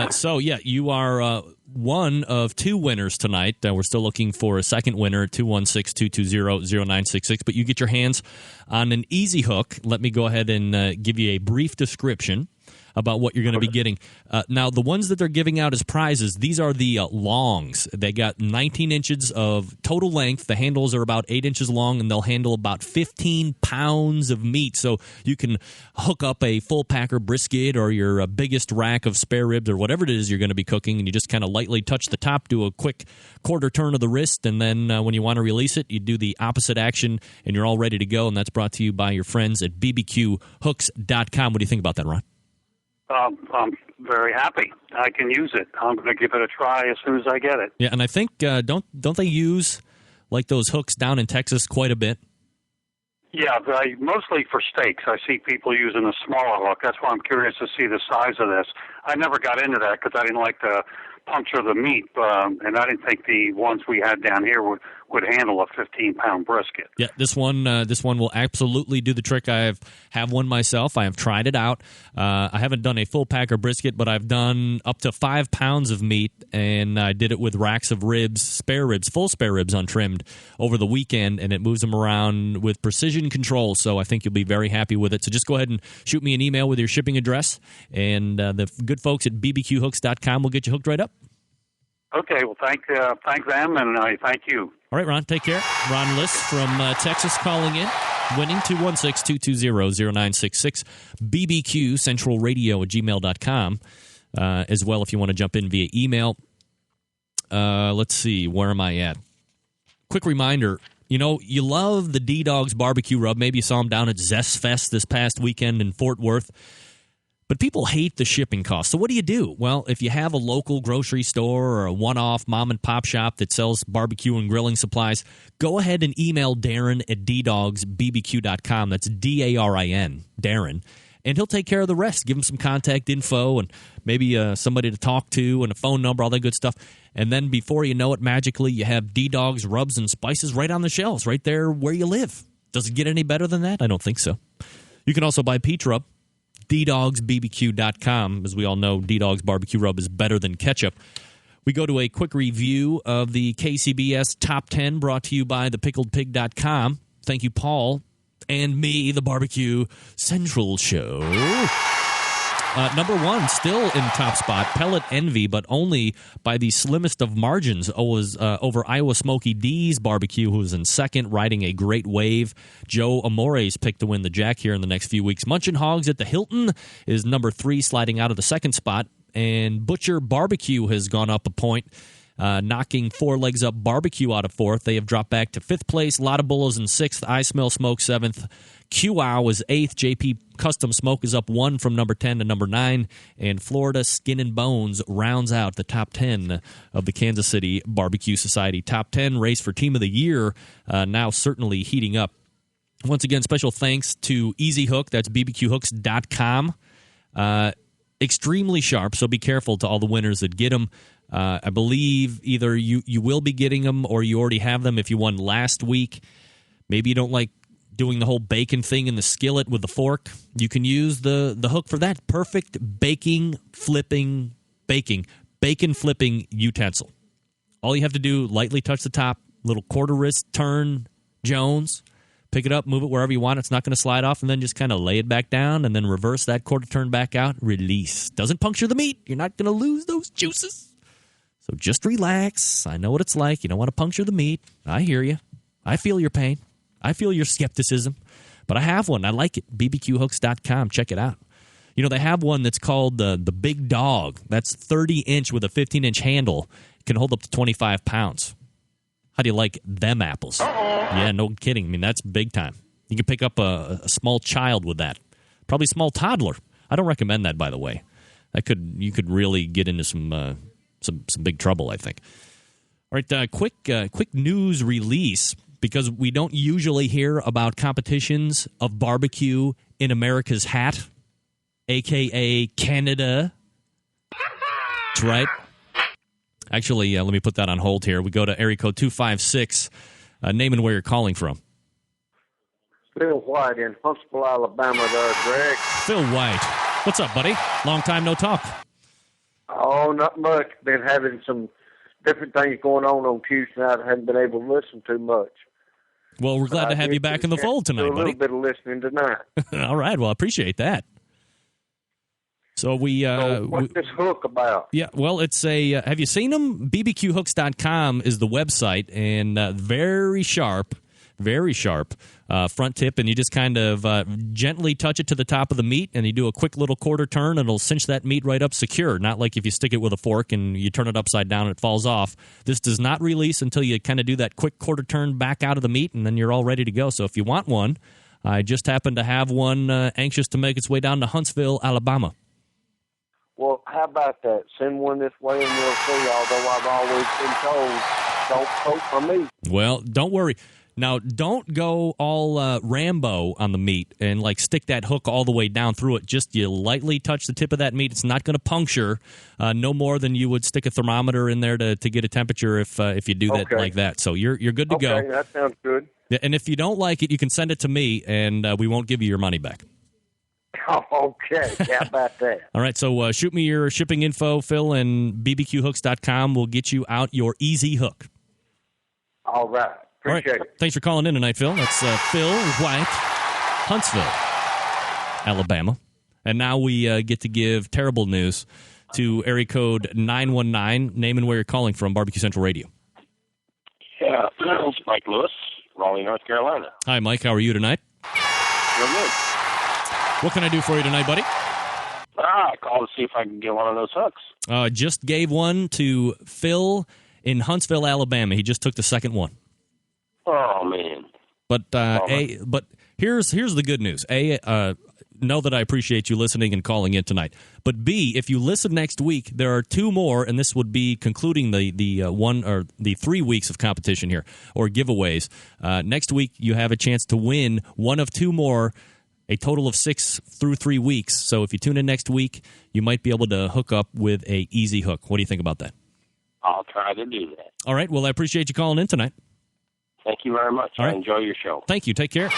good. So, yeah, you are one of two winners tonight. We're still looking for a second winner at 216-220-0966. But you get your hands on an Easy Hook. Let me go ahead and give you a brief description about what you're going to be getting. Now, the ones that they're giving out as prizes, these are the longs. They got 19 inches of total length. The handles are about 8 inches long, and they'll handle about 15 pounds of meat. So you can hook up a full-packer brisket or your biggest rack of spare ribs or whatever it is you're going to be cooking, and you just kind of lightly touch the top, do a quick quarter turn of the wrist, and then when you want to release it, you do the opposite action, and you're all ready to go. And that's brought to you by your friends at bbqhooks.com. What do you think about that, Ron? I'm very happy. I can use it. I'm going to give it a try as soon as I get it. Yeah, and I think don't they use like those hooks down in Texas quite a bit? Yeah, mostly for steaks. I see people using a smaller hook. That's why I'm curious to see the size of this. I never got into that because I didn't like to puncture the meat, and I didn't think the ones we had down here would handle a 15-pound brisket. Yeah, this one will absolutely do the trick. I have one myself. I have tried it out. I haven't done a full packer brisket, but I've done up to 5 pounds of meat, and I did it with racks of ribs, spare ribs, full spare ribs untrimmed over the weekend, and it moves them around with precision control. So I think you'll be very happy with it. So just go ahead and shoot me an email with your shipping address, and the good folks at bbqhooks.com will get you hooked right up. Okay, well, thank them, and I thank you. All right, Ron, take care. Ron Liss from Texas calling in, winning 216-220-0966, BBQ Central Radio at gmail.com. As well, if you want to jump in via email. Let's see, where am I at? Quick reminder, you love the D-Dog's barbecue rub. Maybe you saw him down at Zest Fest this past weekend in Fort Worth. But people hate the shipping costs. So what do? Well, if you have a local grocery store or a one-off mom-and-pop shop that sells barbecue and grilling supplies, go ahead and email Darren at ddogsbbq.com. That's D-A-R-I-N, Darren. And he'll take care of the rest. Give him some contact info and maybe somebody to talk to and a phone number, all that good stuff. And then before you know it, magically, you have D-Dog's rubs and spices right on the shelves, right there where you live. Does it get any better than that? I don't think so. You can also buy Peach Rub. DDogsBBQ.com. As we all know, D-Dog's barbecue rub is better than ketchup. We go to a quick review of the KCBS Top 10 brought to you by thepickedpig.com. Thank you, Paul, and me, the Barbecue Central Show. Number one, still in top spot, Pellet Envy, but only by the slimmest of margins. Was over Iowa Smoky D's Barbecue, who was in second, riding a great wave. Joe Amore's picked to win the Jack here in the next few weeks. Munchin' Hogs at the Hilton is number 3, sliding out of the second spot. And Butcher Barbecue has gone up a point, knocking Four Legs Up Barbecue out of 4th. They have dropped back to 5th place. Lotta Bullos in 6th. I Smell Smoke 7th. QOW is 8th. JP Custom Smoke is up 1 from number 10 to number 9. And Florida Skin and Bones rounds out the top 10 of the Kansas City Barbecue Society. Top 10 race for Team of the Year now certainly heating up. Once again, special thanks to Easy Hook. That's bbqhooks.com. Extremely sharp, so be careful to all the winners that get them. I believe either you will be getting them or you already have them if you won last week. Maybe you don't like doing the whole bacon thing in the skillet with the fork. You can use the hook for that. Perfect bacon flipping utensil. All you have to do, lightly touch the top, little quarter wrist turn, Jones, Pick it up, move it wherever you want. It's not going to slide off, and then just kind of lay it back down and then reverse that quarter turn back out. Release. Doesn't puncture the meat. You're not going to lose those juices. So just relax. I know what it's like. You don't want to puncture the meat. I hear you. I feel your pain. I feel your skepticism. But I have one. I like it. bbqhooks.com. Check it out. You know, they have one that's called the Big Dog. That's 30-inch with a 15-inch handle. It can hold up to 25 pounds. How do you like them apples? Yeah, no kidding. I mean, that's big time. You can pick up a small child with that. Probably a small toddler. I don't recommend that, by the way. You could really get into some big trouble, I think. All right, quick news release, because we don't usually hear about competitions of barbecue in America's hat, a.k.a. Canada. That's right. Actually, let me put that on hold here. We go to area code 256. Name and where you're calling from. Phil White in Huntsville, Alabama there, Greg. Phil White. What's up, buddy? Long time no talk. Oh, not much. Been having some different things going on Tuesday night. I haven't been able to listen too much. Well, we're glad to have you back in the fold tonight, buddy. A little bit of listening tonight. All right. Well, I appreciate that. So what's this hook about? Yeah, well, it's have you seen them? bbqhooks.com is the website, and very sharp front tip, and you just kind of gently touch it to the top of the meat, and you do a quick little quarter turn, and it'll cinch that meat right up secure. Not like if you stick it with a fork and you turn it upside down and it falls off. This does not release until you kind of do that quick quarter turn back out of the meat, and then you're all ready to go. So if you want one, I just happen to have one anxious to make its way down to Huntsville, Alabama. Well, how about that? Send one this way and we'll see, although I've always been told, don't vote for me. Well, don't worry. Now, don't go all Rambo on the meat and stick that hook all the way down through it. Just you lightly touch the tip of that meat. It's not going to puncture no more than you would stick a thermometer in there to get a temperature if you do that like that. So you're good to go. Okay, that sounds good. Yeah, and if you don't like it, you can send it to me, and we won't give you your money back. Okay, how about that? All right, so shoot me your shipping info, Phil, and bbqhooks.com will get you out your easy hook. All right, appreciate it. Thanks for calling in tonight, Phil. That's Phil White, Huntsville, Alabama. And now we get to give terrible news to area code 919. Name and where you're calling from, Barbecue Central Radio. Yeah, it's Mike Lewis, Raleigh, North Carolina. Hi, Mike. How are you tonight? Real good. What can I do for you tonight, buddy? I called to see if I can get one of those hooks. Just gave one to Phil in Huntsville, Alabama. He just took the second one. Oh, man. But but here's the good news. Know that I appreciate you listening and calling in tonight. But B, if you listen next week, there are two more, and this would be concluding the 1 or the 3 weeks of competition here or giveaways. Next week, you have a chance to win one of two more. A total of 6 through 3 weeks. So if you tune in next week, you might be able to hook up with a easy hook. What do you think about that? I'll try to do that. All right. Well, I appreciate you calling in tonight. Thank you very much. All right. I enjoy your show. Thank you. Take care.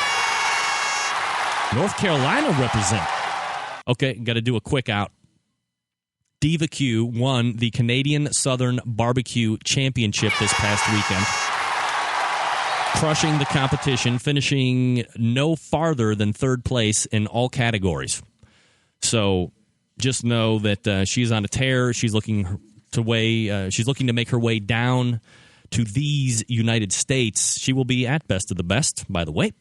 North Carolina represent. Okay, got to do a quick out. Diva Q won the Canadian Southern Barbecue Championship this past weekend. Crushing the competition, finishing no farther than third place in all categories. So just know that she's on a tear. She's looking to make her way down to these United States. She will be at Best of the Best, by the way.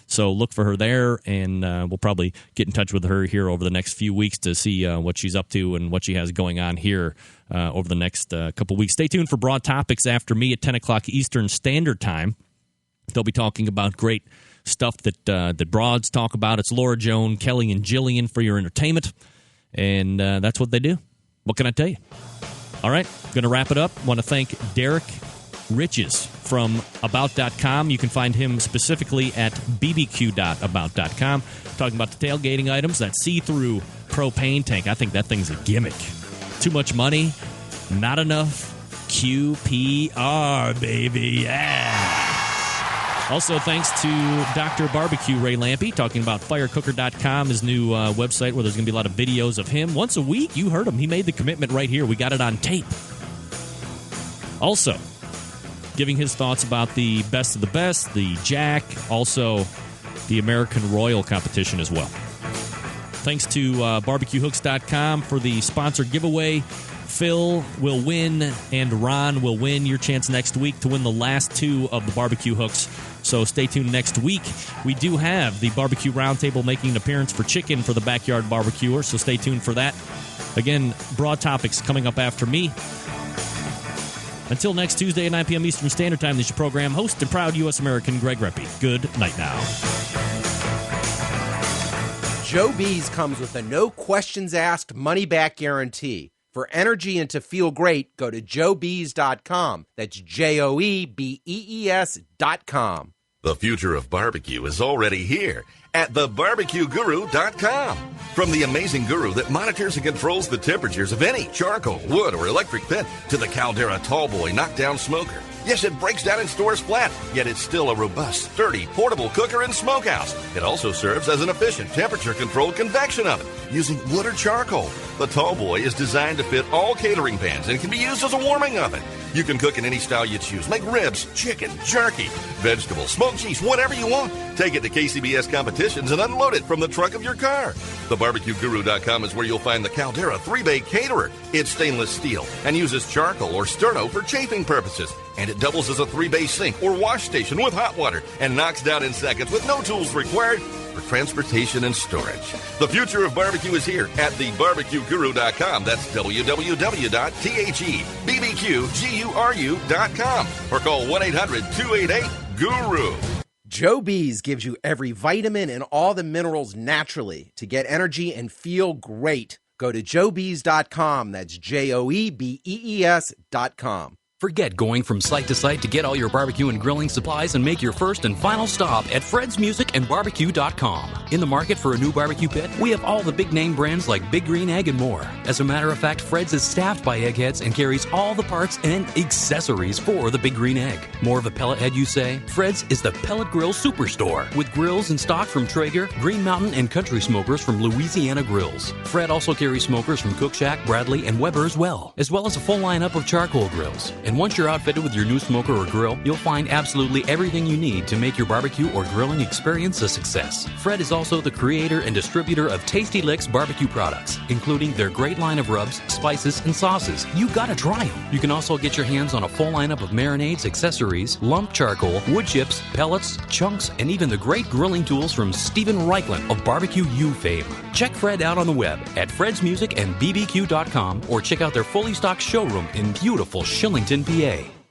So look for her there, and we'll probably get in touch with her here over the next few weeks to see what she's up to and what she has going on here over the next couple weeks. Stay tuned for Broad Topics after me at 10 o'clock Eastern Standard Time. They'll be talking about great stuff that broads talk about. It's Laura Joan, Kelly, and Jillian for your entertainment, and that's what they do. What can I tell you? All right, going to wrap it up. Want to thank Derrick Riches from About.com. You can find him specifically at bbq.about.com. Talking about the tailgating items, that see-through propane tank. I think that thing's a gimmick. Too much money, not enough QPR, baby. Yeah. Also, thanks to Dr. Barbecue Ray Lampy, talking about firecooker.com, his new website where there's going to be a lot of videos of him. Once a week, you heard him. He made the commitment right here. We got it on tape. Also, giving his thoughts about the best of the best, the Jack, also the American Royal competition as well. Thanks to barbecuehooks.com for the sponsored giveaway. Phil will win and Ron will win. Your chance next week to win the last two of the barbecue hooks. So stay tuned next week. We do have the Barbecue Roundtable making an appearance for chicken for the Backyard Barbecuer, so stay tuned for that. Again, broad topics coming up after me. Until next Tuesday at 9 p.m. Eastern Standard Time, this is your program host and proud U.S. American Greg Reppy. Good night now. Joe B's comes with a no questions asked money back guarantee. For energy and to feel great, go to joebees.com. That's JOEBEES.com. The future of barbecue is already here at thebarbecueguru.com. From the amazing guru that monitors and controls the temperatures of any charcoal, wood, or electric pit to the Caldera Tallboy knockdown smoker. Yes, it breaks down and stores flat, yet it's still a robust, sturdy, portable cooker and smokehouse. It also serves as an efficient temperature-controlled convection oven using wood or charcoal. The Tallboy is designed to fit all catering pans and can be used as a warming oven. You can cook in any style you choose. Make ribs, chicken, jerky, vegetables, smoked cheese, whatever you want. Take it to KCBS competitions and unload it from the trunk of your car. TheBarbecueGuru.com is where you'll find the Caldera 3-Bay Caterer. It's stainless steel and uses charcoal or sterno for chafing purposes. And it doubles as a 3-bay sink or wash station with hot water and knocks down in seconds with no tools required for transportation and storage. The future of barbecue is here at thebarbecueguru.com. That's www.thebbqguru.com or call 1-800-288-GURU. Joe B's gives you every vitamin and all the minerals naturally to get energy and feel great. Go to joebees.com. That's JOEBEES.com. Forget going from site to site to get all your barbecue and grilling supplies and make your first and final stop at fredsmusicandbarbecue.com. In the market for a new barbecue pit, we have all the big name brands like Big Green Egg and more. As a matter of fact, Fred's is staffed by eggheads and carries all the parts and accessories for the Big Green Egg. More of a pellet head, you say? Fred's is the pellet grill superstore with grills in stock from Traeger, Green Mountain, and Country Smokers from Louisiana Grills. Fred also carries smokers from Cook Shack, Bradley, and Weber as well as a full lineup of charcoal grills. And once you're outfitted with your new smoker or grill, you'll find absolutely everything you need to make your barbecue or grilling experience a success. Fred is also the creator and distributor of Tasty Licks barbecue products, including their great line of rubs, spices, and sauces. You gotta try them. You can also get your hands on a full lineup of marinades, accessories, lump charcoal, wood chips, pellets, chunks, and even the great grilling tools from Stephen Reichland of Barbecue U fame. Check Fred out on the web at fredsmusicandbbq.com or check out their fully stocked showroom in beautiful Shillington, PA.